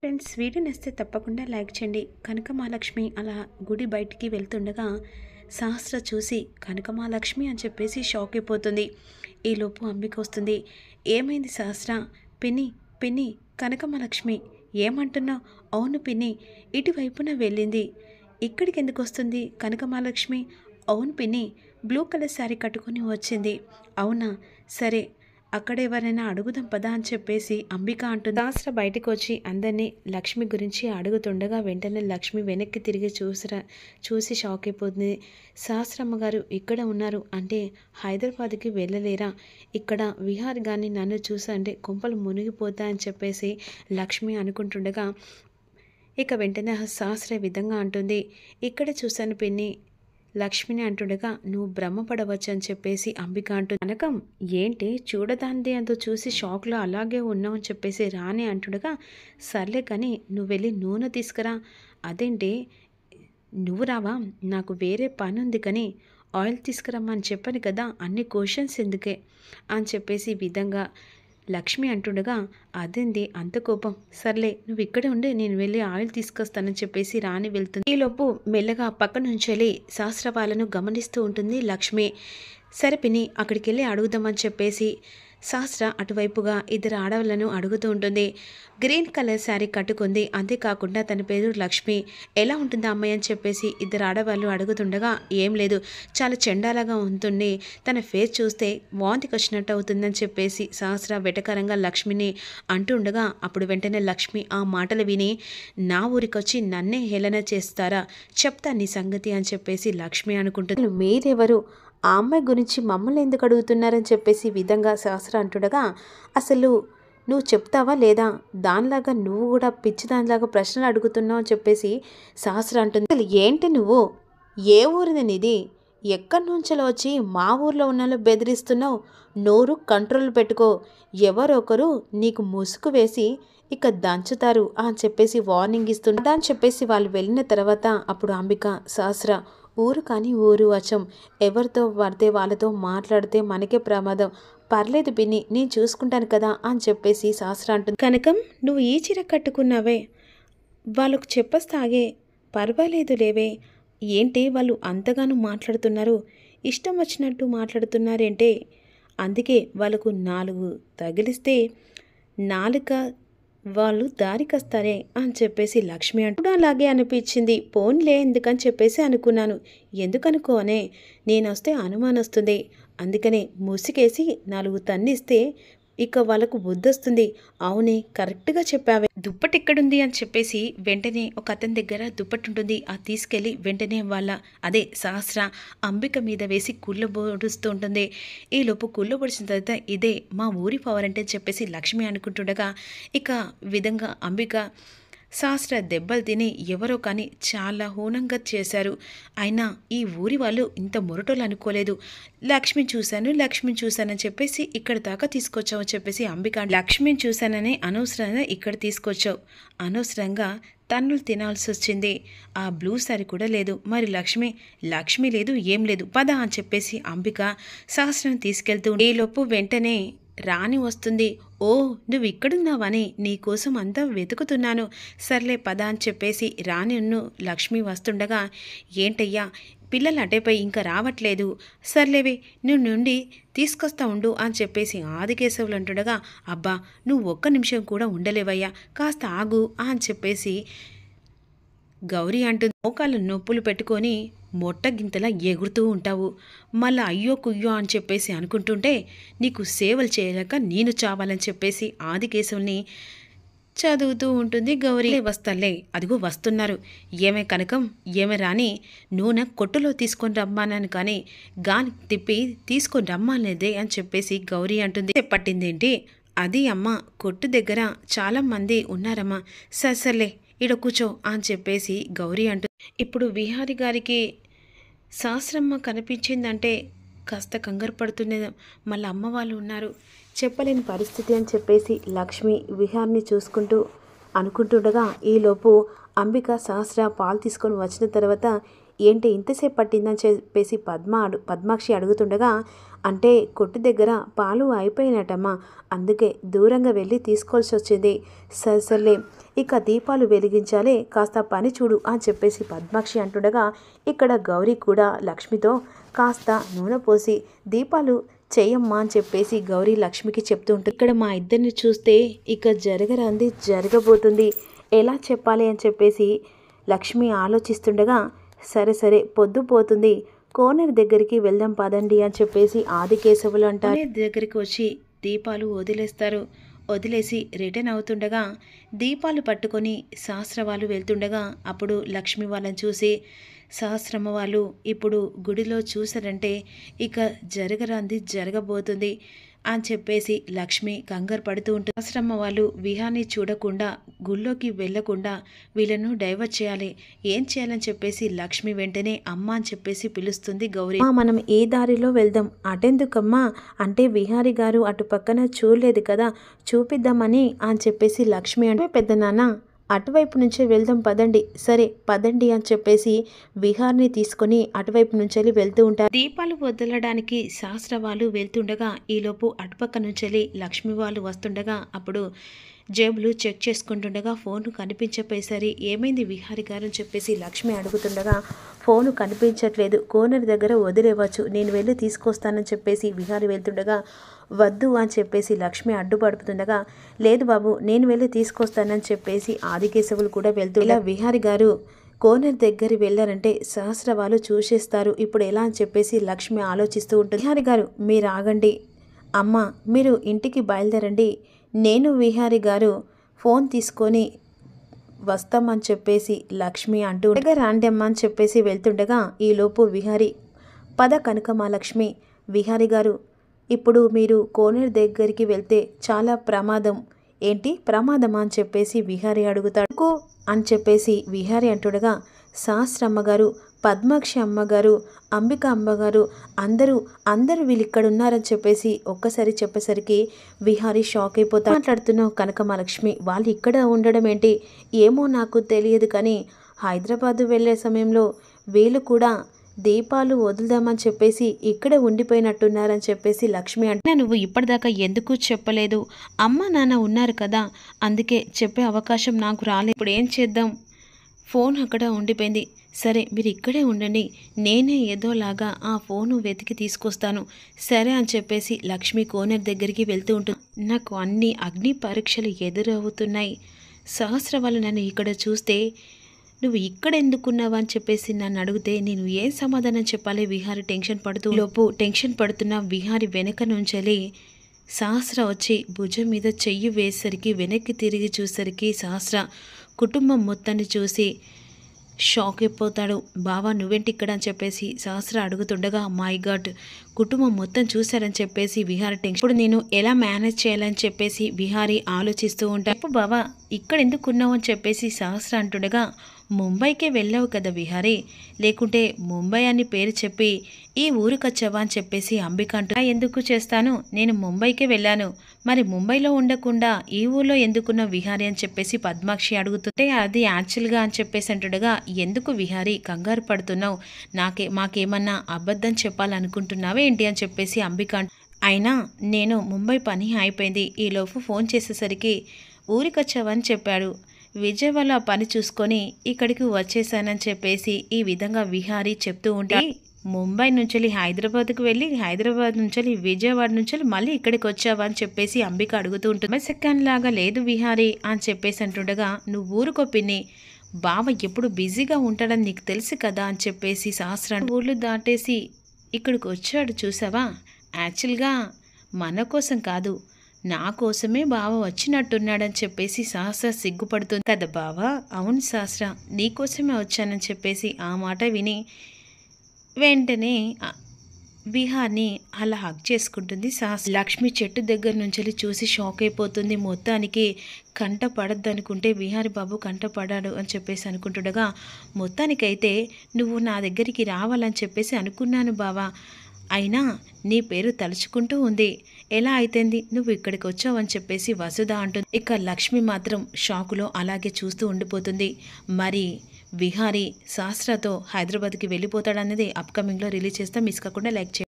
Friends video నచ్చితే తప్పకుండా like చేయండి. కనకమహాలక్ష్మి అలా గుడి బయటికి వెళ్తుండగా సహస్ర చూసి కనకమహాలక్ష్మి అని చెప్పేసి షాక్ అయిపోతుంది. ఈలోపు అంబిక వస్తుంది. ఏమైంది సహస్ర? పిన్ని పిన్ని కనకమహాలక్ష్మి ఏమంటున్నావు? అవును పిన్ని, ఇటువైపున వెళ్ళింది. ఇక్కడికి ఎందుకు వస్తుంది కనకమహాలక్ష్మి? అవును పిన్ని, బ్లూ కలర్ శారీ కట్టుకొని వచ్చింది. అవునా, సరే అక్కడ ఎవరైనా అడుగుదాం పదా అని చెప్పేసి అంబిక అంటుంది. సహస్ర బయటకు వచ్చి అందరినీ లక్ష్మి గురించి అడుగుతుండగా వెంటనే లక్ష్మి వెనక్కి తిరిగి చూసి షాక్ అయిపోతుంది. సహస్రమ్మ గారు ఇక్కడ ఉన్నారు అంటే హైదరాబాద్కి వెళ్ళలేరా? ఇక్కడ విహార్ గారిని నన్ను చూసంటే కొంపలు మునిగిపోతా అని చెప్పేసి లక్ష్మి అనుకుంటుండగా ఇక వెంటనే సహస్ర విధంగా అంటుంది. ఇక్కడ చూశాను పిన్ని లక్ష్మిని అంటుండగా నువ్వు భ్రమపడవచ్చు అని చెప్పేసి అంబిక అంటుంది. కనకం ఏంటి చూడదాంది అంతో చూసి షాక్లో అలాగే ఉన్నావు అని చెప్పేసి రాని అంటుండగా సర్లే కానీ నువ్వు వెళ్ళి నూనె తీసుకురా. అదేంటి నువ్వు రావా? నాకు వేరే పని ఉంది కానీ ఆయిల్ తీసుకురమ్మని చెప్పాను కదా, అన్ని క్వశ్చన్స్ ఎందుకే అని చెప్పేసి విధంగా లక్ష్మి అంటుండగా అదేంది అంత కోపం? సర్లే నువ్వు ఇక్కడే ఉండి నేను వెళ్ళి ఆయిల్ తీసుకొస్తానని చెప్పేసి రాని వెళ్తుంది. ఈలోపు మెల్లగా పక్క నుంచి వెళ్ళి సహస్ర వాళ్ళను గమనిస్తూ ఉంటుంది లక్ష్మి. సరే పిన్ని అక్కడికి వెళ్ళి అడుగుదామని చెప్పేసి సహస్ర అటువైపుగా ఇద్దరు ఆడవాళ్ళను అడుగుతూ ఉంటుంది. గ్రీన్ కలర్ శారీ కట్టుకుంది, అంతేకాకుండా తన పేరు లక్ష్మి. ఎలా ఉంటుందా అమ్మాయి అని చెప్పేసి ఇద్దరు ఆడవాళ్ళు అడుగుతుండగా ఏం లేదు, చాలా చెండాలాగా ఉంటుంది, తన ఫేస్ చూస్తే వాంతికి వచ్చినట్టు అవుతుందని చెప్పేసి సహస్ర వెటకరంగా లక్ష్మిని అంటుండగా అప్పుడు వెంటనే లక్ష్మి ఆ మాటలు విని నా ఊరికి వచ్చి నన్నే హేళన చేస్తారా, చెప్తా నీ సంగతి అని చెప్పేసి లక్ష్మి అనుకుంటుంది. మీరెవరు? ఆ అమ్మాయి గురించి మమ్మల్ని ఎందుకు అడుగుతున్నారని చెప్పేసి విధంగా సహస్ర అంటుండగా అసలు నువ్వు చెప్తావా లేదా? దానిలాగా నువ్వు కూడా పిచ్చి దానిలాగా ప్రశ్నలు అడుగుతున్నావు అని చెప్పేసి సహస్ర అంటుంది. అసలు ఏంటి నువ్వు? ఏ ఊరిది నీది? ఎక్కడి నుంచో వచ్చి మా ఊర్లో ఉన్న బెదిరిస్తున్నావు? నోరు కంట్రోల్ పెట్టుకో, ఎవరొకరు నీకు ముసుగు వేసి ఇక దంచుతారు అని చెప్పేసి వార్నింగ్ ఇస్తుందా అని చెప్పేసి వాళ్ళు వెళ్ళిన తర్వాత అప్పుడు అంబిక సహస్ర ఊరు కానీ ఊరు వచ్చం, ఎవరితో పడితే వాళ్ళతో మాట్లాడితే మనకే ప్రమాదం, పర్లేదు పిన్ని నేను చూసుకుంటాను కదా అని చెప్పేసి సహస్ర అంటుంది. కనకం నువ్వు ఈ చీర కట్టుకున్నావే, వాళ్ళకు చెప్పస్తాగే, పర్వాలేదు లేవే, ఏంటి వాళ్ళు అంతగానో మాట్లాడుతున్నారు, ఇష్టం వచ్చినట్టు మాట్లాడుతున్నారేంటే, అందుకే వాళ్ళకు 4 తగిలిస్తే నాలుక వాళ్ళు దారికొస్తారే అని చెప్పేసి లక్ష్మి అంటూ అలాగే అనిపించింది. పోన్లే ఎందుకని చెప్పేసి అనుకున్నాను, ఎందుకనుకోనే నేను వస్తే అనుమానం వస్తుంది, అందుకనే ముసుగేసి 4 తన్నిస్తే ఇక వాళ్ళకు బుద్ధొస్తుంది. అవునే కరెక్ట్గా చెప్పావే. దుప్పటి ఎక్కడుంది అని చెప్పేసి వెంటనే ఒక అతని దగ్గర దుప్పటి ఉంటుంది, అది తీసుకెళ్ళి వెంటనే అదే సహస్ర అంబిక మీద వేసి కుళ్ళబొడుస్తూ ఉంటుంది. ఈలోపు కుళ్ళబొడిచిన తర్వాత ఇదే మా ఊరి పవర్ అంటే చెప్పేసి లక్ష్మి అనుకుంటుండగా ఇక విధంగా అంబిక సహస్ర దెబ్బలు తిని ఎవరో కానీ చాలా హూనంగా చేశారు. అయినా ఈ ఊరి వాళ్ళు ఇంత మొరటోలు అనుకోలేదు. లక్ష్మిని చూశానని చెప్పేసి ఇక్కడ దాకా తీసుకొచ్చావు చెప్పేసి అంబిక లక్ష్మిని చూశానని అనవసరంగా ఇక్కడ తీసుకొచ్చావు, అనవసరంగా తన్నులు తినాల్సి వచ్చింది, ఆ బ్లూ సారీ కూడా లేదు, మరి లక్ష్మి లేదు ఏం లేదు పద అని చెప్పేసి అంబిక సహస్రం తీసుకెళ్తూ ఈలోపు వెంటనే రాణి వస్తుంది. ఓ నువ్వు ఇక్కడున్నావని నీకోసం అంతా వెతుకుతున్నాను, సర్లే పద అని చెప్పేసి రాణిను లక్ష్మి వస్తుండగా ఏంటయ్యా పిల్లలు అటేపై ఇంకా రావట్లేదు, సర్లేవి నువ్వు నుండి తీసుకొస్తా ఉండు అని చెప్పేసి ఆదికేశవులు అంటుండగా అబ్బా నువ్వు ఒక్క నిమిషం కూడా ఉండలేవయ్యా, కాస్త ఆగు అని చెప్పేసి గౌరీ అంటుంది. మోకాళ్ళు నొప్పులు పెట్టుకొని మొట్టగింతలా ఎగురుతూ ఉంటావు, మళ్ళీ అయ్యో కుయ్యో అని చెప్పేసి అనుకుంటుంటే నీకు సేవలు చేయలేక నేను చావాలని చెప్పేసి ఆదికేశవుల్ని చదువుతూ ఉంటుంది గౌరీ. వస్తాలే అదిగో వస్తున్నారు, ఏమే కనకం ఏమే రాని నూనె కొట్టులో తీసుకొని రమ్మానని కానీ గాని తిప్పి తీసుకొని రమ్మనేదే అని చెప్పేసి గౌరీ అంటుంది. పట్టిందేంటి? అది అమ్మ కొట్టు దగ్గర చాలామంది ఉన్నారమ్మా, సర్లే ఇడ కూర్చో అని చెప్పేసి గౌరీ అంటుంది. ఇప్పుడు విహారి గారికి సహస్రమ్మ కనిపించిందంటే కాస్త కంగారు పడుతున్నది, మళ్ళీ అమ్మ వాళ్ళు ఉన్నారు, చెప్పలేని పరిస్థితి అని చెప్పేసి లక్ష్మి విహార్ని చూసుకుంటూ అనుకుంటుండగా ఈలోపు అంబిక సహస్ర పాలు తీసుకొని వచ్చిన తర్వాత ఏంటి ఇంతసేపు పట్టిందని చెప్పేసి పద్మాక్షి అడుగుతుండగా అంటే కొట్టు దగ్గర పాలు అయిపోయినట్టమ్మా, అందుకే దూరంగా వెళ్ళి తీసుకోవాల్సి వచ్చింది, సర్లే ఇక దీపాలు వెలిగించాలే, కాస్త పని చూడు అని చెప్పేసి పద్మాక్షి అంటుండగా ఇక్కడ గౌరీ కూడా లక్ష్మితో కాస్త నూనె పోసి దీపాలు చెయ్యమ్మా అని చెప్పేసి గౌరీ లక్ష్మికి చెప్తూ ఉంటుంది. ఇక్కడ మా ఇద్దరిని చూస్తే ఇక జరగరాంది జరగబోతుంది, ఎలా చెప్పాలి అని చెప్పేసి లక్ష్మి ఆలోచిస్తుండగా సరే సరే పొద్దుపోతుంది, కోనేరు దగ్గరికి వెళ్దాం పదండి అని చెప్పేసి ఆదికేశవులు అంటారు. కోనేరు దగ్గరికి వచ్చి దీపాలు వదిలేస్తారు. వదిలేసి రిటర్న్ అవుతుండగా దీపాలు పట్టుకొని సహస్ర వాళ్ళు వెళ్తుండగా అప్పుడు లక్ష్మి వాళ్ళని చూసి సహస్రమ్మ వాళ్ళు ఇప్పుడు గుడిలో చూసారంటే ఇక జరగరాంది జరగబోతుంది అని చెప్పేసి లక్ష్మి కంగారు పడుతూ ఉంటుంది. సహస్రమ్మ వాళ్ళు విహాన్ని చూడకుండా గుళ్ళోకి వెళ్లకుండా వీళ్ళను డైవర్ట్ చేయాలి, ఏం చేయాలని చెప్పేసి లక్ష్మి వెంటనే అమ్మ అని చెప్పేసి పిలుస్తుంది గౌరీ. మనం ఏ దారిలో వెళ్దాం, అటెందుకమ్మా అంటే విహారి గారు అటు పక్కన చూడలేదు కదా, చూపిద్దామని అని చెప్పేసి లక్ష్మి అంటే పెద్దనాన్న అటువైపు నుంచే వెళ్దాం పదండి, సరే పదండి అని చెప్పేసి విహార్ని తీసుకొని అటువైపు నుంచి వెళ్తూ ఉంటారు. దీపాలు వదలడానికి సహస్ర వాళ్ళు వెళ్తుండగా ఈలోపు అటుపక్క నుంచి లక్ష్మి వాళ్ళు వస్తుండగా అప్పుడు జేబులు చెక్ చేసుకుంటుండగా ఫోన్ కనిపించపోయేసరి ఏమైంది విహారి గారు అని చెప్పేసి లక్ష్మి అడుగుతుండగా ఫోను కనిపించట్లేదు, కోనర్ దగ్గర వదిలేవచ్చు, నేను వెళ్ళి తీసుకొస్తానని చెప్పేసి విహారి వెళ్తుండగా వద్దు అని చెప్పేసి లక్ష్మి అడ్డుపడుతుండగా లేదు బాబు నేను వెళ్ళి తీసుకొస్తానని చెప్పేసి ఆదికేశవులు కూడా వెళ్తుండగా విహారి గారు కోనర్ దగ్గర వెళ్ళారంటే సహస్ర వాళ్ళు చూసేస్తారు, ఇప్పుడు ఎలా అని చెప్పేసి లక్ష్మి ఆలోచిస్తూ ఉంటుంది. విహారి గారు మీరు ఆగండి, అమ్మ మీరు ఇంటికి బయలుదేరండి, నేను విహారి గారు ఫోన్ తీసుకొని వస్తామని చెప్పేసి లక్ష్మి అంటూ రాండి అమ్మ అని చెప్పేసి వెళ్తుండగా ఈలోపు విహారి పద కనకమహాలక్ష్మి, విహారి గారు ఇప్పుడు మీరు కోనేరు దగ్గరికి వెళ్తే చాలా ప్రమాదం, ఏంటి ప్రమాదమా అని చెప్పేసి విహారి అడుగుతాడు అని చెప్పేసి విహారి అంటుండగా సహస్రమ్మగారు, పద్మాక్షి అమ్మగారు, అంబిక అమ్మగారు అందరూ వీళ్ళు ఇక్కడ ఉన్నారని చెప్పేసి ఒక్కసారి చెప్పేసరికి విహారి షాక్ అయిపోతా. మాట్లాడుతున్నావు కనకమహాలక్ష్మి, వాళ్ళు ఇక్కడ ఉండడం ఏంటి, ఏమో నాకు తెలియదు కానీ హైదరాబాదు వెళ్ళే సమయంలో వీళ్ళు కూడా దీపాలు వదులుదామని చెప్పేసి ఇక్కడే ఉండిపోయినట్టున్నారని చెప్పేసి లక్ష్మి అంటే నువ్వు ఇప్పటిదాకా ఎందుకు చెప్పలేదు, అమ్మ నాన్న ఉన్నారు కదా అందుకే చెప్పే అవకాశం నాకు రాలేదు, ఇప్పుడు ఏం చేద్దాం, ఫోన్ అక్కడ ఉండిపోయింది, సరే మీరు ఇక్కడే ఉండండి, నేనే ఏదోలాగా ఆ ఫోను వెతికి తీసుకొస్తాను, సరే అని చెప్పేసి లక్ష్మి కోనేరు దగ్గరికి వెళ్తూ ఉంటుంది. నాకు అన్ని అగ్ని పరీక్షలు ఎదురవుతున్నాయి, సహస్ర వాళ్ళు నన్ను ఇక్కడ చూస్తే నువ్వు ఇక్కడ ఎందుకున్నావా అని చెప్పేసి నన్ను అడిగితే నేను ఏం సమాధానం చెప్పాలి, విహారి టెన్షన్ పడుతూ లోపు టెన్షన్ పడుతున్న విహారి వెనక నుంచెలి సహస్ర వచ్చి భుజం మీద చెయ్యి వేసరికి వెనక్కి తిరిగి చూసరికి సహస్ర కుటుంబం మొత్తాన్ని చూసి షాక్ అయిపోతాడు. బావా నువ్వేంటి ఇక్కడ అని చెప్పేసి సహస్ర అడుగుతుండగా మై గాడ్ కుటుంబం మొత్తం చూశారని చెప్పేసి విహారి టెన్షన్. ఇప్పుడు నేను ఎలా మేనేజ్ చేయాలని చెప్పేసి విహారి ఆలోచిస్తూ ఉంటాడు. బావా ఇక్కడ ఎందుకున్నావు అని చెప్పేసి సహస్ర అంటుండగా ముంబైకే వెళ్ళావు కదా విహారీ, లేకుంటే ముంబై అని పేరు చెప్పి ఈ ఊరికొచ్చావా అని చెప్పేసి అంబిక అంటూ ఎందుకు చేస్తాను, నేను ముంబైకే వెళ్ళాను, మరి ముంబైలో ఉండకుండా ఈ ఊళ్ళో ఎందుకున్న విహారీ అని చెప్పేసి పద్మాక్షి అడుగుతుంటే అది యాక్చువల్గా అని చెప్పేసి అంటుండగా ఎందుకు విహారీ కంగారు పడుతున్నావు, మాకేమన్నా అబద్ధం చెప్పాలనుకుంటున్నావా ఏంటి అని చెప్పేసి అంబిక అయినా నేను ముంబై పని అయిపోయింది, ఈలోపు ఫోన్ చేసేసరికి ఊరికొచ్చావని చెప్పాడు, విజయవాడలో పని చూసుకొని ఇక్కడికి వచ్చేసానని చెప్పేసి ఈ విధంగా విహారీ చెప్తూ ఉంటే ముంబై నుంచి హైదరాబాద్కు వెళ్ళి హైదరాబాద్ నుంచి విజయవాడ నుంచి మళ్ళీ ఇక్కడికి వచ్చావా అని చెప్పేసి అంబిక అడుగుతూ ఉంటుంది. సెకండ్ లాగా లేదు విహారీ అని చెప్పేసి అంటుండగా నువ్వు ఊరుకో పిన్ని, బావ ఎప్పుడు బిజీగా ఉంటాడని నీకు తెలుసు కదా అని చెప్పేసి సహస్ర ఊళ్ళు దాటేసి ఇక్కడికి వచ్చాడు చూసావా, యాక్చువల్గా మన కోసం కాదు నా కోసమే బావ వచ్చినట్టున్నాడని చెప్పేసి సహస్ర సిగ్గుపడుతుంది కదా బావా, అవును సహస్ర నీకోసమే వచ్చానని చెప్పేసి ఆ మాట విని వెంటనే విహార్ని అలా హగ్ చేసుకుంటుంది సహస్ర. లక్ష్మి చెట్టు దగ్గర నుంచి చూసి షాక్ అయిపోతుంది, మొత్తానికి కంట పడద్దు అనుకుంటే విహారి బాబు కంట పడాడు అని చెప్పేసి అనుకుంటుండగా మొత్తానికైతే నువ్వు నా దగ్గరికి రావాలని చెప్పేసి అనుకున్నాను బావా, అయినా నీ పేరు తలుచుకుంటూ ఉంది, ఎలా అయితేంది నువ్వు ఇక్కడికి వచ్చావని చెప్పేసి వసుధ అంటుంది. ఇక లక్ష్మి మాత్రం షాకులో అలాగే చూస్తూ ఉండిపోతుంది. మరి విహారీ సహస్రతో హైదరాబాద్కి వెళ్ళిపోతాడనేది అప్కమింగ్లో రిలీజ్ చేస్తే మిస్ కాకుండా లైక్ చేయండి.